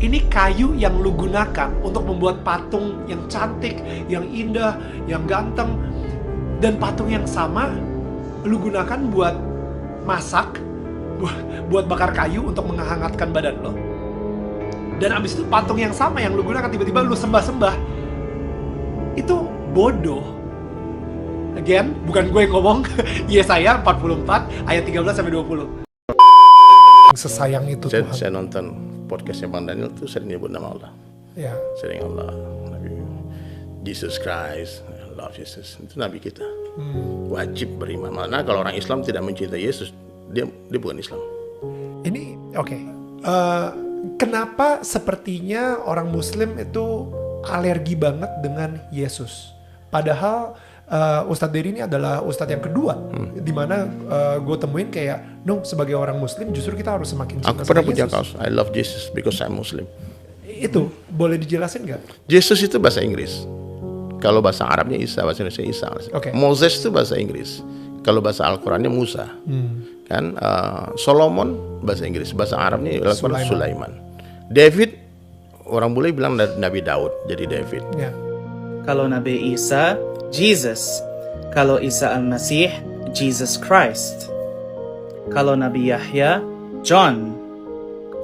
ini kayu yang lu gunakan untuk membuat patung yang cantik, yang indah, yang ganteng. Dan patung yang sama lu gunakan buat masak, buat bakar kayu untuk menghangatkan badan lo. Dan abis itu patung yang sama yang lu gunakan tiba-tiba lu sembah-sembah. Itu bodoh. Again, bukan gue yang ngomong. Yesaya 44 ayat 13-20. Sesayang itu Tuhan. Saya nonton podcastnya Bang Daniel tuh sering nyebut nama Allah. Ya. Sering Allah, Nabi Jesus Christ, love Jesus. Itu Nabi kita. Wajib beriman. Mana kalau orang Islam tidak mencintai Yesus, dia bukan Islam. Ini oke. Kenapa sepertinya orang Muslim itu alergi banget dengan Yesus? Padahal Ustadz Dery ini adalah Ustadz yang kedua, dimana gue temuin kayak, no, sebagai orang Muslim justru kita harus semakin cinta sama Yesus. Aku pernah punya kaos, I love Jesus because I'm Muslim. Itu boleh dijelasin nggak? Jesus itu bahasa Inggris. Kalau bahasa Arabnya Isa, bahasa Indonesia Isa. Okay. Moses itu bahasa Inggris. Kalau bahasa Al-Qurannya Musa. Kan Solomon bahasa Inggris, bahasa Arabnya Sulaiman. David, orang bule bilang Nabi Daud, jadi David. Yeah. Kalau Nabi Isa, Jesus. Kalau Isa Al-Masih, Jesus Christ. Kalau Nabi Yahya, John.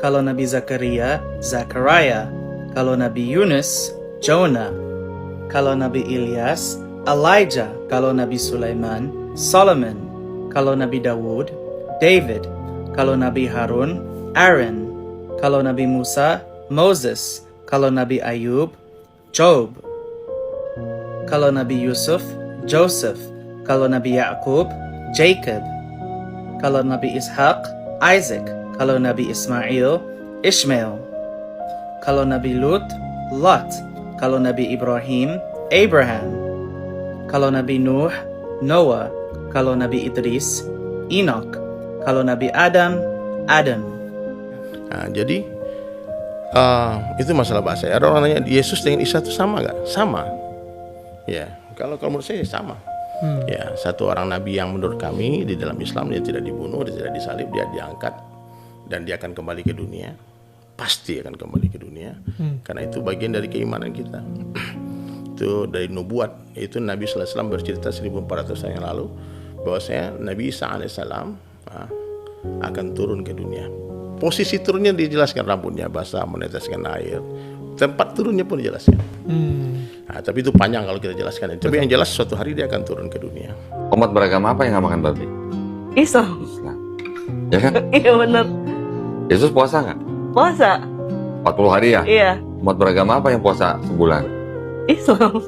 Kalau Nabi Zakaria, Zachariah. Kalau Nabi Yunus, Jonah. Kalau Nabi Ilyas, Elijah. Kalau Nabi Sulaiman, Solomon. Kalau Nabi Dawud, David. Kalau Nabi Harun, Aaron. Kalau Nabi Musa, Moses. Kalau Nabi Ayub, Job. Kalau Nabi Yusuf, Joseph. Kalau Nabi Yakub, Jacob. Kalau Nabi Ishak, Isaac. Kalau Nabi Ismail, Ishmael. Kalau Nabi Lut, Lot. Kalau Nabi Ibrahim, Abraham. Kalau Nabi Nuh, Noah. Kalau Nabi Idris, Enoch. Kalau Nabi Adam, Adam. Nah, jadi itu masalah bahasa. Ada orang nanya, Yesus dengan Isa itu sama gak? Sama. Ya, kalau menurut saya sama. Ya, satu orang nabi yang menurut kami di dalam Islam dia tidak dibunuh, dia tidak disalib, dia diangkat dan dia akan kembali ke dunia. Pasti akan kembali ke dunia. Karena itu bagian dari keimanan kita. Itu dari nubuat. Itu Nabi sallallahu alaihi wasallam bercerita 1400 tahun yang lalu bahwasanya Nabi Isa alaihissalam akan turun ke dunia. Posisi turunnya dijelaskan, rambutnya basah meneteskan air. Tempat turunnya pun dijelaskan. Nah, tapi itu panjang kalau kita jelaskan. Tapi yang jelas suatu hari dia akan turun ke dunia. Umat beragama apa yang nggak makan babi? Islam. Ya kan? Iya benar. Yesus puasa nggak? Puasa. 40 hari ya? Iya. Umat beragama apa yang puasa sebulan? Islam.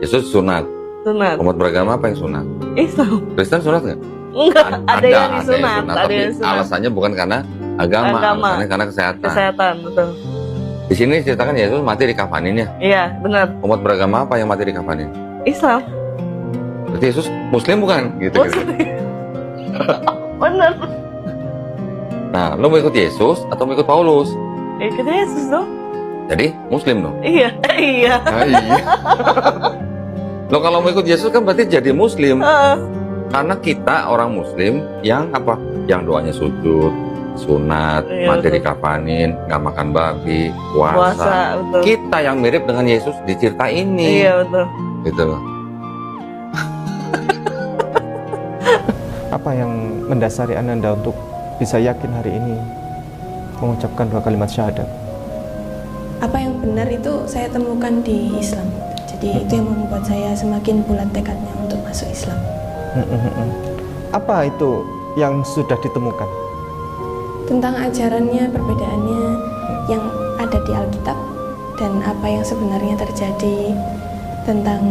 Yesus sunat. Sunat. Umat beragama apa yang sunat? Islam. Kristen sunat nggak? Enggak, ada yang disunat. Ada Tapi yang sunat. alasannya bukan karena agama. Alasannya karena kesehatan. Kesehatan, betul. Di sini ceritakan Yesus mati dikafanin ya? Iya, benar. Umat beragama apa yang mati dikafanin? Islam. Berarti Yesus Muslim bukan? Gitu. Benar. Nah, lo mau ikut Yesus atau mau ikut Paulus? Ikut Yesus dong. Jadi Muslim dong? Iya, iya. Nah, iya. Lo kalau mau ikut Yesus kan berarti jadi Muslim. Karena kita orang Muslim yang apa? Yang doanya sujud, sunat, Iya, mati betul. dikafanin, nggak makan babi, puasa. Betul. Kita yang mirip dengan Yesus di cerita ini. Iya, betul. Gitu loh. Apa yang mendasari Ananda untuk bisa yakin hari ini mengucapkan 2 kalimat syahadat? Apa yang benar itu saya temukan di Islam. Jadi itu yang membuat saya semakin bulat tekadnya untuk masuk Islam. Apa itu yang sudah ditemukan? Tentang ajarannya, perbedaannya yang ada di Alkitab dan apa yang sebenarnya terjadi, tentang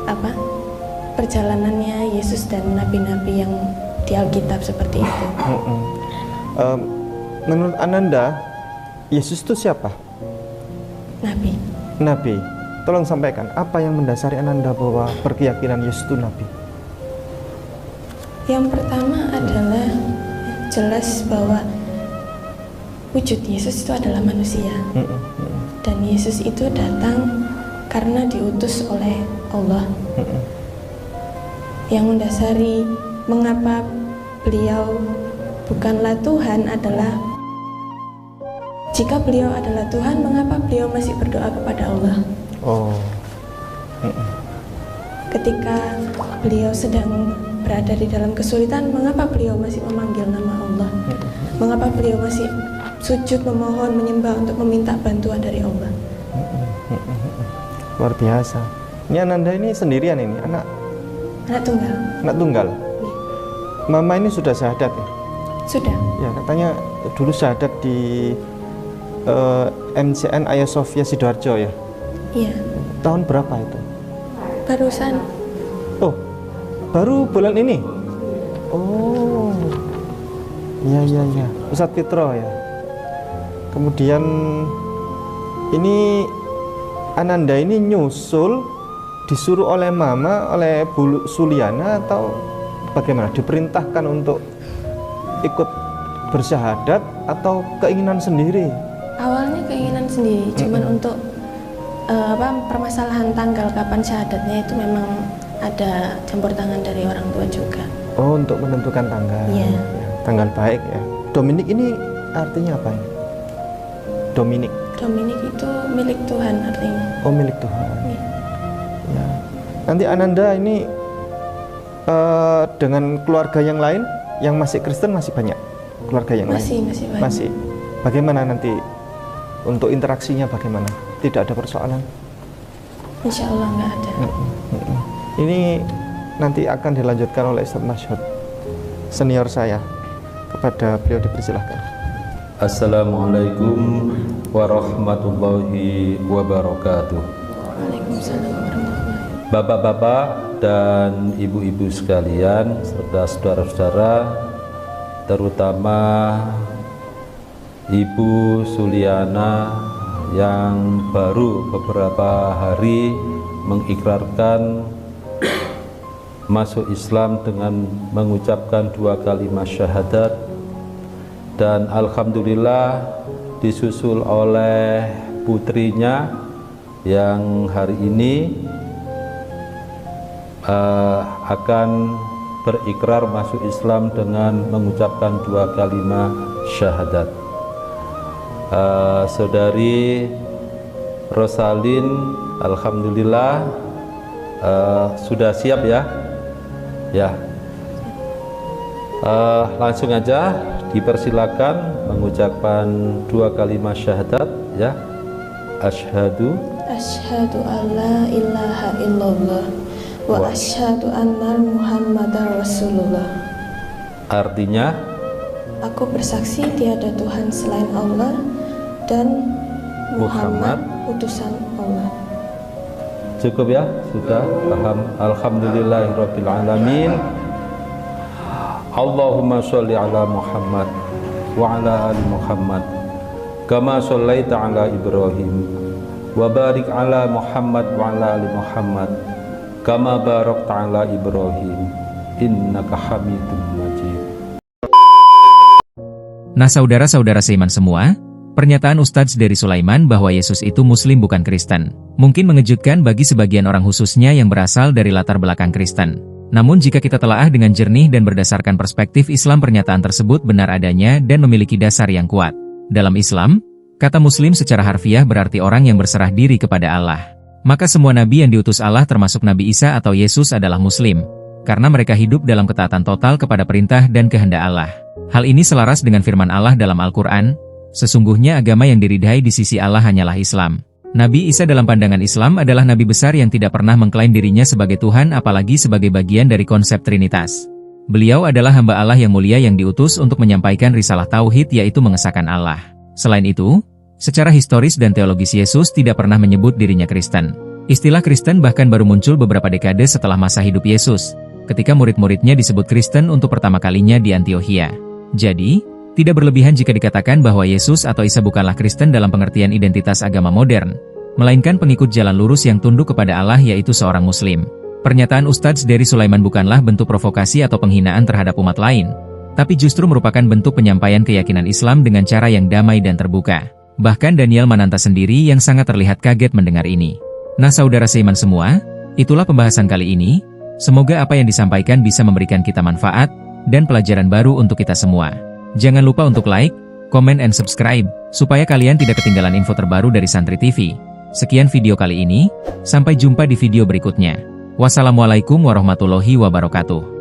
apa perjalanannya Yesus dan nabi-nabi yang di Alkitab seperti itu. Menurut Ananda, Yesus itu siapa? Nabi. Nabi. Tolong sampaikan, apa yang mendasari Ananda bahwa berkeyakinan Yesus itu Nabi? Yang pertama adalah jelas bahwa wujud Yesus itu adalah manusia. Dan Yesus itu datang karena diutus oleh Allah. Yang mendasari mengapa beliau bukanlah Tuhan adalah jika beliau adalah Tuhan, mengapa beliau masih berdoa kepada Allah? Oh. Ketika beliau sedang berada di dalam kesulitan, mengapa beliau masih memanggil nama Allah? Mengapa beliau masih sujud memohon, menyembah untuk meminta bantuan dari Allah? Luar biasa. Ini Ananda ini sendirian ini, anak tunggal. Anak tunggal. Mama ini sudah syahadat ya? Sudah. Ya, katanya dulu syahadat di MCN Ayah Sofia Sidoarjo ya? Iya. Tahun berapa itu? Barusan. Oh, baru bulan ini? Oh, iya. Ustadz Fitro ya. Kemudian ini Ananda ini nyusul disuruh oleh mama, oleh Bu Suliana atau bagaimana? Diperintahkan untuk ikut bersyahadat atau keinginan sendiri? Awalnya keinginan sendiri, cuman untuk permasalahan tanggal kapan syahadatnya itu memang ada campur tangan dari orang tua juga. Oh, untuk menentukan tanggal. Iya. Ya, tanggal baik ya. Dominik ini artinya apa ya? Dominik. Dominik itu milik Tuhan artinya. Oh, milik Tuhan. Iya. Ya. Nanti Ananda ini dengan keluarga yang lain yang masih Kristen masih banyak keluarga yang lain? Masih banyak. Masih. Bagaimana nanti untuk interaksinya bagaimana? Tidak ada persoalan? Insya Allah nggak ada. Ini nanti akan dilanjutkan oleh Ustadz Masyhud, senior saya. Kepada beliau dipersilahkan. Assalamualaikum warahmatullahi wabarakatuh. Waalaikumsalam warahmatullahi. Bapak-bapak dan ibu-ibu sekalian serta saudara-saudara, terutama Ibu Suliana yang baru beberapa hari mengikrarkan masuk Islam dengan mengucapkan 2 kalimat syahadat, dan alhamdulillah disusul oleh putrinya yang hari ini akan berikrar masuk Islam dengan mengucapkan 2 kalimat syahadat. Saudari Rosalin, alhamdulillah sudah siap ya? Ya. Langsung aja dipersilakan mengucapkan 2 kalimat syahadat ya. Asyhadu alla ilaha illallah wa asyhadu anna Muhammadar Rasulullah. Artinya, aku bersaksi tiada Tuhan selain Allah dan Muhammad utusan Allah. cukup ya? Sudah paham? Alhamdulillahirabbil alamin. Allahumma sholli ala Muhammad wa ala ali Muhammad kama shallaita ala Ibrahim wa barik ala Muhammad wa ala ali Muhammad kama barakta ala Ibrahim innaka Hamidum Majid. Nah, saudara-saudara seiman semua, pernyataan Ustadz dari Sulaiman bahwa Yesus itu Muslim bukan Kristen mungkin mengejutkan bagi sebagian orang, khususnya yang berasal dari latar belakang Kristen. Namun jika kita telaah dengan jernih dan berdasarkan perspektif Islam, pernyataan tersebut benar adanya dan memiliki dasar yang kuat. Dalam Islam, kata Muslim secara harfiah berarti orang yang berserah diri kepada Allah. Maka semua nabi yang diutus Allah termasuk Nabi Isa atau Yesus adalah Muslim, karena mereka hidup dalam ketaatan total kepada perintah dan kehendak Allah. Hal ini selaras dengan firman Allah dalam Al-Quran, sesungguhnya agama yang diridhai di sisi Allah hanyalah Islam. Nabi Isa dalam pandangan Islam adalah nabi besar yang tidak pernah mengklaim dirinya sebagai Tuhan, apalagi sebagai bagian dari konsep Trinitas. Beliau adalah hamba Allah yang mulia yang diutus untuk menyampaikan risalah tauhid, yaitu mengesahkan Allah. Selain itu, secara historis dan teologis Yesus tidak pernah menyebut dirinya Kristen. Istilah Kristen bahkan baru muncul beberapa dekade setelah masa hidup Yesus, ketika murid-muridnya disebut Kristen untuk pertama kalinya di Antiokhia. Jadi, tidak berlebihan jika dikatakan bahwa Yesus atau Isa bukanlah Kristen dalam pengertian identitas agama modern, melainkan pengikut jalan lurus yang tunduk kepada Allah, yaitu seorang Muslim. Pernyataan Ustadz dari Sulaiman bukanlah bentuk provokasi atau penghinaan terhadap umat lain, tapi justru merupakan bentuk penyampaian keyakinan Islam dengan cara yang damai dan terbuka. Bahkan Daniel Mananta sendiri yang sangat terlihat kaget mendengar ini. Nah, saudara seiman semua, itulah pembahasan kali ini. Semoga apa yang disampaikan bisa memberikan kita manfaat dan pelajaran baru untuk kita semua. Jangan lupa untuk like, comment, and subscribe, supaya kalian tidak ketinggalan info terbaru dari Santri TV. Sekian video kali ini, sampai jumpa di video berikutnya. Wassalamualaikum warahmatullahi wabarakatuh.